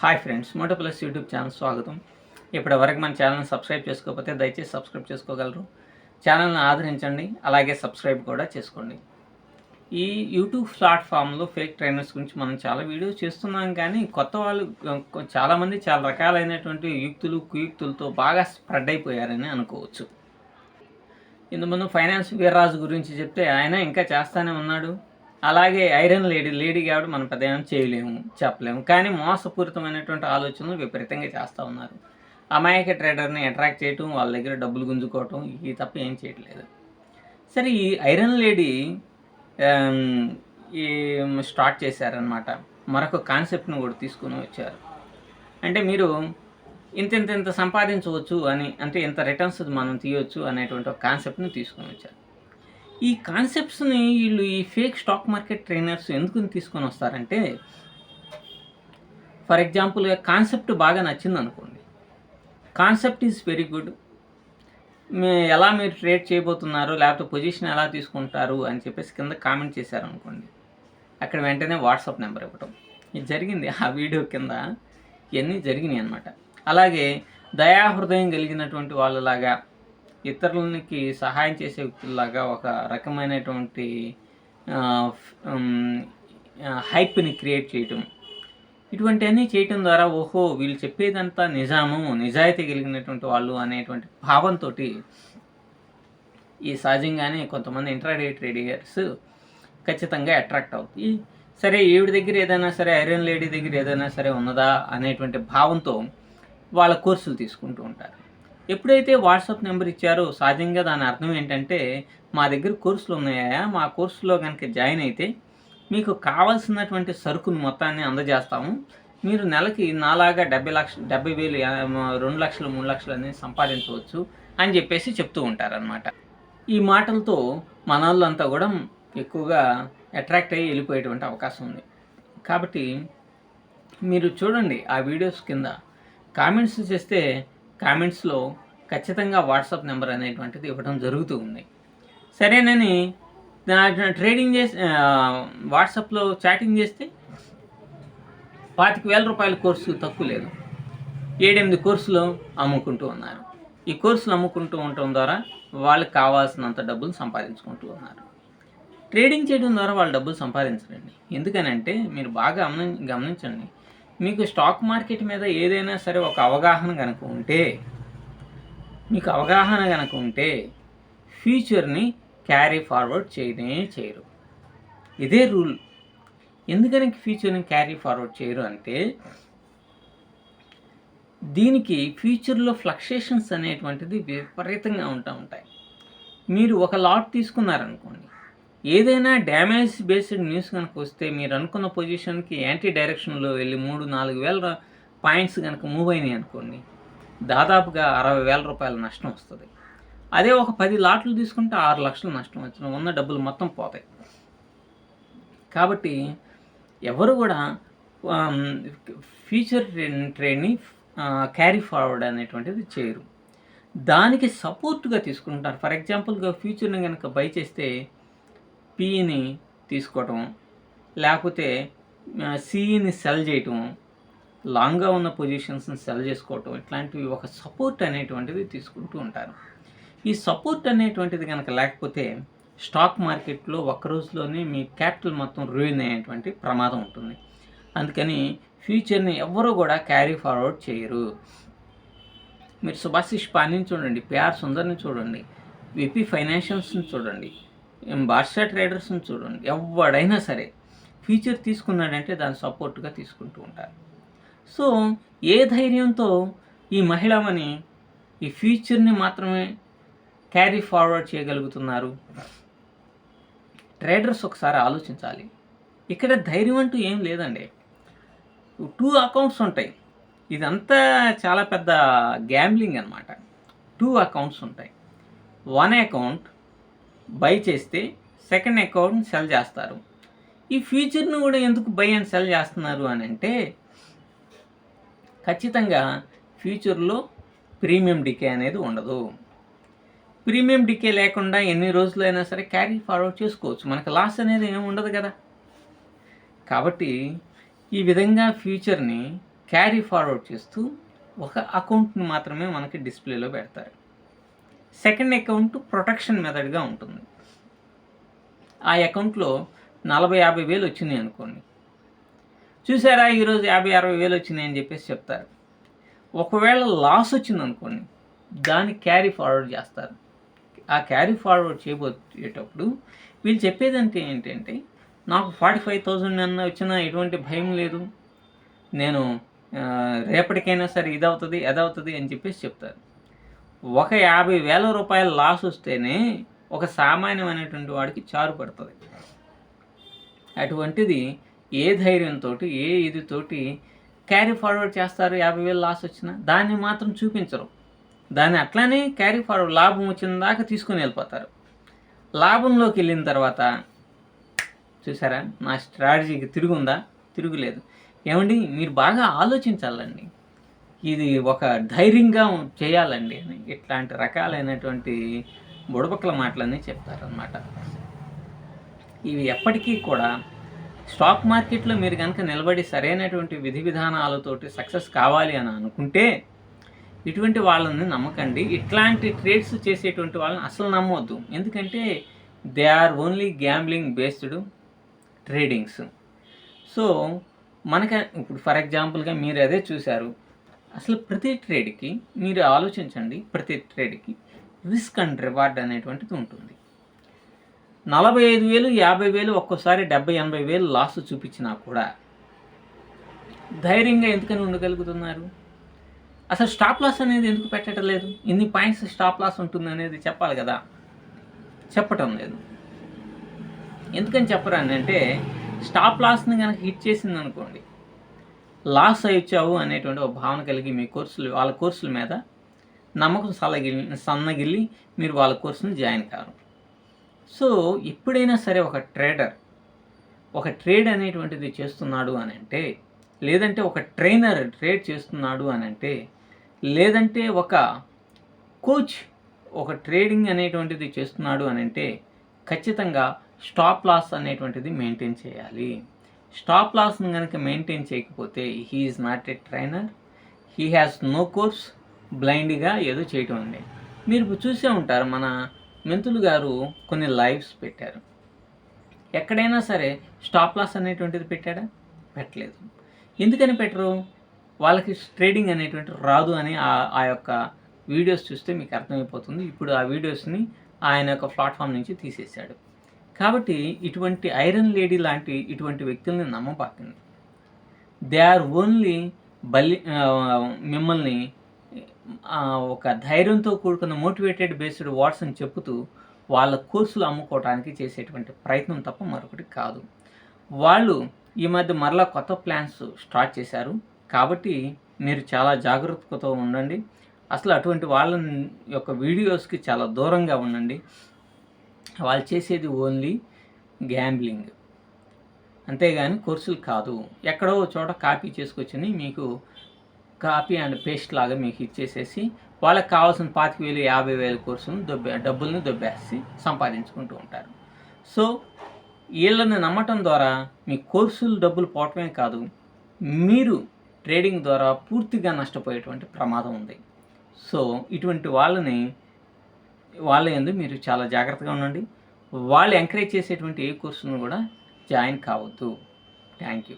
Hi friends, Moto plus YouTube channel స్వాగతం. ఇప్పటివరకు మన ఛానల్ని సబ్స్క్రైబ్ చేసుకోకపోతే దయచేసి సబ్స్క్రైబ్ చేసుకోగలరు. ఛానల్ని ఆదరించండి, అలాగే సబ్స్క్రైబ్ కూడా చేసుకోండి. ఈ యూట్యూబ్ ప్లాట్ఫామ్లో ఫేక్ ట్రైనర్స్ గురించి మనం చాలా వీడియోస్ చేస్తున్నాం, కానీ కొత్త వాళ్ళు చాలామంది చాలా రకాలైనటువంటి యుక్తులు కుయుక్తులతో బాగా స్ప్రెడ్ అయిపోయారని అనుకోవచ్చు. ఇంతకుముందు ఫైనాన్స్ వీర్రాజు గురించి చెప్తే ఆయన ఇంకా చేస్తూనే ఉన్నాడు. అలాగే ఐరన్ లేడీ కాబట్టి మనం పెద్ద ఏమైనా చేయలేము, చెప్పలేము. కానీ మోసపూరితమైనటువంటి ఆలోచనలు విపరీతంగా చేస్తూ ఉన్నారు. అమాయక ట్రేడర్ని అట్రాక్ట్ చేయటం, వాళ్ళ దగ్గర డబ్బులు గుంజుకోవటం, ఇది తప్ప ఏం చేయట్లేదు. సరే, ఈ ఐరన్ లేడీ ఈ స్టార్ట్ చేశారనమాట. మరొక కాన్సెప్ట్ను కూడా తీసుకుని వచ్చారు. అంటే మీరు ఇంత సంపాదించవచ్చు అని, అంటే ఇంత రిటర్న్స్ మనం తీయవచ్చు అనేటువంటి ఒక కాన్సెప్ట్ని తీసుకొని వచ్చారు. ఈ కాన్సెప్ట్స్ని వీళ్ళు ఈ ఫేక్ స్టాక్ మార్కెట్ ట్రైనర్స్ ఎందుకు తీసుకొని వస్తారంటే, ఫర్ ఎగ్జాంపుల్గా కాన్సెప్ట్ బాగా నచ్చింది అనుకోండి, కాన్సెప్ట్ ఈజ్ వెరీ గుడ్, ఎలా మీరు ట్రేడ్ చేయబోతున్నారు, లేకపోతే పొజిషన్ ఎలా తీసుకుంటారు అని చెప్పేసి కింద కామెంట్ చేశారనుకోండి, అక్కడ వెంటనే వాట్సాప్ నెంబర్ ఇవ్వటం. ఇది జరిగింది ఆ వీడియో కింద, ఇవన్నీ జరిగినాయి అనమాట. అలాగే దయాహృదయం కలిగినటువంటి వాళ్ళలాగా, ఇతరులకి సహాయం చేసే వ్యక్తుల్లాగా ఒక రకమైనటువంటి హైప్ని క్రియేట్ చేయటం, ఇటువంటివన్నీ చేయటం ద్వారా ఓహో వీళ్ళు చెప్పేదంతా నిజాయితీ కలిగినటువంటి వాళ్ళు అనేటువంటి భావంతో ఈ సహజంగానే కొంతమంది ఇంట్రాడే ట్రేడర్స్ ఖచ్చితంగా అట్రాక్ట్ అవుతుంది. సరే, ఈవిడ దగ్గర ఏదైనా సరే, ఐరన్ లేడీ దగ్గర ఏదైనా సరే ఉన్నదా అనేటువంటి భావంతో వాళ్ళ కోర్సులు తీసుకుంటూ ఉంటారు. ఎప్పుడైతే వాట్సాప్ నెంబర్ ఇచ్చారో సహజంగా దాని అర్థం ఏంటంటే, మా దగ్గర కోర్సులు ఉన్నాయా, మా కోర్సులో కనుక జాయిన్ అయితే మీకు కావాల్సినటువంటి సరుకును మొత్తాన్ని అందజేస్తాము, మీరు నెలకి నాలాగా 70,000 2 లక్షలు 3 లక్షలు అనేది సంపాదించవచ్చు అని చెప్పేసి చెప్తూ ఉంటారనమాట. ఈ మాటలతో మన వాళ్ళంతా కూడా ఎక్కువగా అట్రాక్ట్ అయ్యి వెళ్ళిపోయేటువంటి అవకాశం ఉంది. కాబట్టి మీరు చూడండి, ఆ వీడియోస్ కింద కామెంట్స్ చేస్తే కామెంట్స్లో ఖచ్చితంగా వాట్సాప్ నెంబర్ అనేటువంటిది ఇవ్వడం జరుగుతూ ఉంది. సరేనని ట్రేడింగ్ చేసి వాట్సాప్లో చాటింగ్ చేస్తే 25,000 రూపాయల కోర్సు తక్కువ లేదు, 7-8 కోర్సులు అమ్ముకుంటూ ఉన్నారు. ఈ కోర్సులు అమ్ముకుంటూ ఉండటం ద్వారా వాళ్ళకి కావాల్సినంత డబ్బులు సంపాదించుకుంటూ ఉన్నారు. ట్రేడింగ్ చేయడం ద్వారా వాళ్ళు డబ్బులు సంపాదించరండి. ఎందుకనంటే మీరు బాగా గమనించండి, మీకు స్టాక్ మార్కెట్ మీద ఏదైనా సరే ఒక అవగాహన కనుక ఉంటే ఫ్యూచర్ని క్యారీ ఫార్వర్డ్ చేయరు. ఇదే రూల్. ఎందుకని ఫ్యూచర్ని క్యారీ ఫార్వర్డ్ చేయరు అంటే, దీనికి ఫ్యూచర్లో ఫ్లక్చుయేషన్స్ అనేటువంటిది విపరీతంగా ఉంటాయి. మీరు ఒక లాట్ తీసుకున్నారనుకోండి, ఏదైనా డ్యామేజ్ బేస్డ్ న్యూస్ కనుక వస్తే, మీరు అనుకున్న పొజిషన్కి యాంటీ డైరెక్షన్లో వెళ్ళి 3-4 వేల పాయింట్స్ కనుక మూవ్ అయినాయి అనుకోండి, దాదాపుగా 60,000 రూపాయల నష్టం వస్తుంది. అదే ఒక 10 లాట్లు తీసుకుంటే 6 లక్షలు నష్టం వచ్చిన ఉన్న డబ్బులు మొత్తం పోతాయి. కాబట్టి ఎవరు కూడా ఫ్యూచర్ ట్రేడ్ని క్యారీ ఫార్వర్డ్ అనేటువంటిది చేయరు. దానికి సపోర్ట్గా తీసుకుంటారు. ఫర్ ఎగ్జాంపుల్గా ఫ్యూచర్ని కనుక బై చేస్తే పీని తీసుకోవటం, లేకపోతే సిఈని సెల్ చేయటం, లాంగ్గా ఉన్న పొజిషన్స్ని సెల్ చేసుకోవటం, ఇట్లాంటివి ఒక సపోర్ట్ అనేటువంటిది తీసుకుంటూ ఉంటారు. ఈ సపోర్ట్ అనేటువంటిది కనుక లేకపోతే స్టాక్ మార్కెట్లో ఒక్క రోజులోనే మీ క్యాపిటల్ మొత్తం రూయిన్ అయ్యేటువంటి ప్రమాదం ఉంటుంది. అందుకని ఫ్యూచర్ని ఎవరు కూడా క్యారీ ఫార్వర్డ్ చేయరు. మీరు సుభాషిష్ పానీని చూడండి, పిఆర్ సుందర్ని చూడండి, విపి ఫైనాన్షియల్స్ని చూడండి, బార్షా ట్రేడర్స్ని చూడండి, ఎవడైనా సరే ఫ్యూచర్ తీసుకున్నాడంటే దాని సపోర్ట్గా తీసుకుంటూ ఉంటారు. సో ఏ ధైర్యంతో ఈ మహిళమని ఈ ఫ్యూచర్ని మాత్రమే క్యారీ ఫార్వర్డ్ చేయగలుగుతున్నారు? ట్రేడర్స్ ఒకసారి ఆలోచించాలి. ఇక్కడ ధైర్యం అంటూ ఏం లేదండి. 2 అకౌంట్స్ ఉంటాయి. ఇదంతా చాలా పెద్ద గ్యాంబ్లింగ్ అనమాట. 2 అకౌంట్స్ ఉంటాయి. 1 అకౌంట్ బై చేస్తే సెకండ్ అకౌంట్ సెల్ చేస్తారు. ఈ ఫ్యూచర్ను కూడా ఎందుకు బై అండ్ సెల్ చేస్తున్నారు అని అంటే, ఖచ్చితంగా ఫ్యూచర్లో ప్రీమియం డికే అనేది ఉండదు. ప్రీమియం డికే లేకుండా ఎన్ని రోజులైనా సరే క్యారీ ఫార్వర్డ్ చేసుకోవచ్చు, మనకు లాస్ అనేది ఏమి ఉండదు కదా. కాబట్టి ఈ విధంగా ఫ్యూచర్ని క్యారీ ఫార్వర్డ్ చేస్తూ ఒక అకౌంట్ని మాత్రమే మనకి డిస్ప్లేలో పెడతారు. సెకండ్ అకౌంట్ ప్రొటెక్షన్ మెథడ్గా ఉంటుంది. ఆ అకౌంట్లో 40-50 వేలు వచ్చినాయి అనుకోండి, చూసారా ఈరోజు 50-60 వేలు వచ్చినాయి అని చెప్పేసి చెప్తారు. ఒకవేళ లాస్ వచ్చిందనుకోండి, దాన్ని క్యారీ ఫార్వర్డ్ చేస్తారు. ఆ క్యారీ ఫార్వర్డ్ చేయబోయేటప్పుడు వీళ్ళు చెప్పేదంటే ఏంటంటే, నాకు 45,000 అన్న వచ్చినా ఎటువంటి భయం లేదు, నేను రేపటికైనా సరే ఇదవుతుంది అదవుతుంది అని చెప్పేసి చెప్తారు. ఒక 50,000 రూపాయల లాస్ వస్తేనే ఒక సామాన్యమైనటువంటి వాడికి చారు పడుతుంది. అటువంటిది ఏ ధైర్యంతో ఏ ఇదితోటి క్యారీ ఫార్వర్డ్ చేస్తారు? 50,000 లాస్ వచ్చినా దాన్ని మాత్రం చూపించరు. దాన్ని అట్లానే క్యారీ ఫార్వర్డ్, లాభం వచ్చిన దాకా తీసుకొని వెళ్ళిపోతారు. లాభంలోకి వెళ్ళిన తర్వాత చూసారా నా స్ట్రాటజీకి తిరుగుందా? తిరుగులేదు. ఏమండి, మీరు బాగా ఆలోచించాలండి, ఇది ఒక ధైర్యంగా చేయాలండి అని ఇట్లాంటి రకాలైనటువంటి బుడబక్కల మాటలన్నీ చెప్తారనమాట. ఇవి ఎప్పటికీ కూడా స్టాక్ మార్కెట్లో మీరు కనుక నిలబడి సరైనటువంటి విధి విధానాలతోటి సక్సెస్ కావాలి అని అనుకుంటే ఇటువంటి వాళ్ళని నమ్మకండి. ఇట్లాంటి ట్రేడ్స్ చేసేటువంటి వాళ్ళని అసలు నమ్మవద్దు. ఎందుకంటే they are only gambling based tradings. So ఇప్పుడు ఫర్ ఎగ్జాంపుల్గా మీరు అదే చూశారు. అసలు ప్రతి ట్రేడ్కి మీరు ఆలోచించండి, ప్రతి ట్రేడ్కి రిస్క్ అండ్ రివార్డ్ అనేటువంటిది ఉంటుంది. 45,000 50,000 ఒక్కోసారి 70,000-80,000 లాస్ చూపించినా కూడా ధైర్యంగా ఎందుకని ఉండగలుగుతున్నారు? అసలు స్టాప్ లాస్ అనేది ఎందుకు పెట్టడం లేదు? ఇన్ని పాయింట్స్ స్టాప్ లాస్ ఉంటుంది అనేది చెప్పాలి కదా, చెప్పటం లేదు. ఎందుకని చెప్పరు అని అంటే, స్టాప్ లాస్ని కనుక హిట్ చేసింది అనుకోండి, లాస్ అయ్యావు అనేటువంటి ఒక భావన కలిగి మీ వాళ్ళ కోర్సుల మీద నమ్మకం సన్నగిల్లి మీరు వాళ్ళ కోర్సుని జాయిన్ కారు. సో ఎప్పుడైనా సరే ఒక ట్రేడ్ అనేటువంటిది చేస్తున్నాడు అని అంటే, లేదంటే ఒక ట్రైనర్ ట్రేడ్ చేస్తున్నాడు అని అంటే, లేదంటే ఒక కోచ్ ఒక ట్రేడింగ్ అనేటువంటిది చేస్తున్నాడు అని అంటే ఖచ్చితంగా స్టాప్ లాస్ అనేటువంటిది మెయింటైన్ చేయాలి. స్టాప్ లాస్ని కనుక మెయింటైన్ చేయకపోతే he is not a trainer, he has no course, బ్లైండ్గా ఏదో చేయటం అండి. మీరు చూసే ఉంటారు, మన మెంతులు గారు కొన్ని లైవ్స్ పెట్టారు. ఎక్కడైనా సరే స్టాప్ లాస్ అనేటువంటిది పెట్టాడా? పెట్టలేదు. ఎందుకని పెట్టరు? వాళ్ళకి ట్రేడింగ్ అనేటువంటి రాదు అని ఆ యొక్క వీడియోస్ చూస్తే మీకు అర్థమైపోతుంది. ఇప్పుడు ఆ వీడియోస్ని ఆయన యొక్క ప్లాట్ఫామ్ నుంచి తీసేశాడు. కాబట్టి ఇటువంటి ఐరన్ లేడీ లాంటి ఇటువంటి వ్యక్తుల్ని నమ్మపాకండి. దే ఆర్ ఓన్లీ మిమ్మల్ని ఒక ధైర్యంతో కూడుకున్న మోటివేటెడ్ బేస్డ్ వర్డ్స్ అని చెబుతూ వాళ్ళ కోర్సులు అమ్ముకోవడానికి చేసేటువంటి ప్రయత్నం తప్ప మరొకటి కాదు. వాళ్ళు ఈ మధ్య మరలా కొత్త ప్లాన్స్ స్టార్ట్ చేశారు. కాబట్టి మీరు చాలా జాగ్రత్తతో ఉండండి. అసలు అటువంటి వాళ్ళ యొక్క వీడియోస్కి చాలా దూరంగా ఉండండి. వాళ్ళు చేసేది ఓన్లీ గ్యాంబ్లింగ్, అంతేగాని కోర్సులు కాదు. ఎక్కడో చోట కాపీ చేసుకొచ్చి మీకు కాపీ అండ్ పేస్ట్ లాగా మీకు ఇచ్చేసేసి వాళ్ళకి కావాల్సిన 25,000 50,000 కోర్సులను డబ్బుల్ని దొబ్బేసి సంపాదించుకుంటూ ఉంటారు. సో వీళ్ళని నమ్మటం ద్వారా మీ కోర్సులు డబ్బులు పోవటమే కాదు, మీరు ట్రేడింగ్ ద్వారా పూర్తిగా నష్టపోయేటువంటి ప్రమాదం ఉంది. సో ఇటువంటి వాళ్ళ యందు మీరు చాలా జాగ్రత్తగా ఉండండి. వాళ్ళు ఎంకరేజ్ చేసేటువంటి ఏ కోర్సును కూడా జాయిన్ కావద్దు. Thank you.